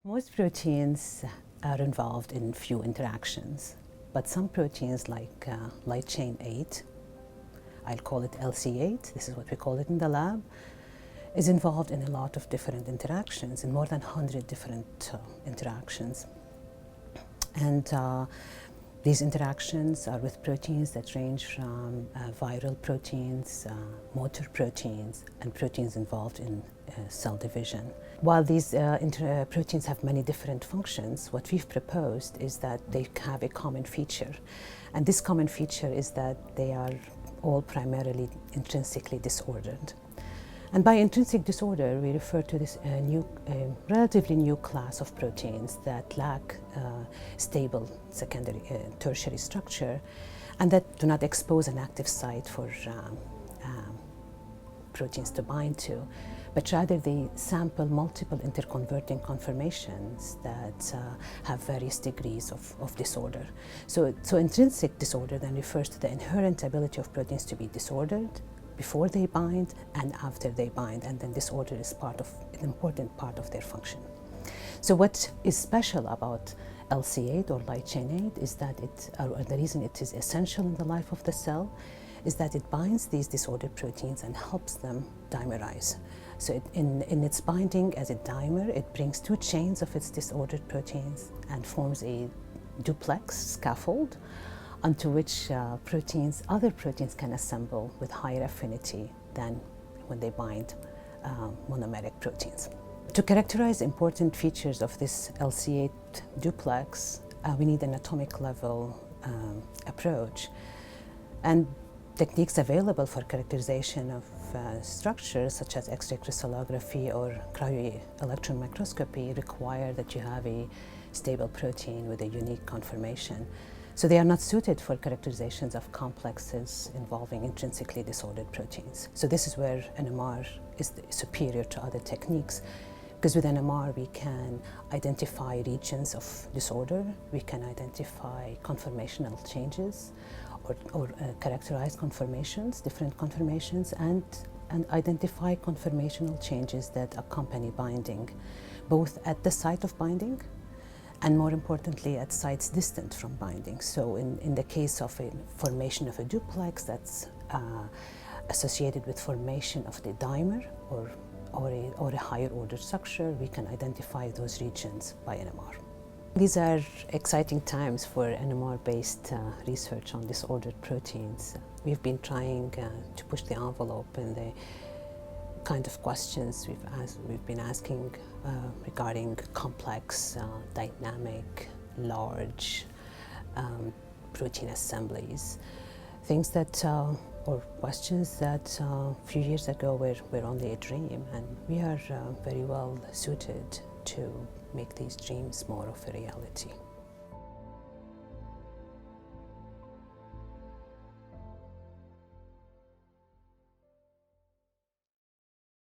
Most proteins are involved in few interactions, but some proteins like light chain 8, I'll call it LC8, this is what we call it in the lab, is involved in a lot of different interactions, in more than 100 different interactions. And these interactions are with proteins that range from viral proteins, motor proteins, and proteins involved in cell division. While these proteins have many different functions, what we've proposed is that they have a common feature. And this common feature is that they are all primarily intrinsically disordered. And by intrinsic disorder, we refer to this relatively new class of proteins that lack stable secondary, tertiary structure, and that do not expose an active site for proteins to bind to, but rather they sample multiple interconverting conformations that have various degrees of disorder. So intrinsic disorder then refers to the inherent ability of proteins to be disordered before they bind and after they bind, and then disorder is an important part of their function. So what is special about LC8 or light chain 8 is that the reason it is essential in the life of the cell is that it binds these disordered proteins and helps them dimerize. So in its binding as a dimer, it brings two chains of its disordered proteins and forms a duplex scaffold onto which other proteins can assemble with higher affinity than when they bind monomeric proteins. To characterize important features of this LC8 duplex, we need an atomic level approach. And techniques available for characterization of structures such as X-ray crystallography or cryo-electron microscopy require that you have a stable protein with a unique conformation. So they are not suited for characterizations of complexes involving intrinsically disordered proteins. So this is where NMR is superior to other techniques, because with NMR we can identify regions of disorder, we can identify conformational changes or characterize conformations, different conformations, and identify conformational changes that accompany binding, both at the site of binding and more importantly at sites distant from binding. So in the case of a formation of a duplex that's associated with formation of the dimer or a higher order structure, we can identify those regions by NMR. These are exciting times for NMR-based research on disordered proteins. We've been trying to push the envelope in the kind of questions we've been asking regarding complex, dynamic, large protein assemblies. Things that, or questions that a few years ago were only a dream, and we are very well suited to make these dreams more of a reality.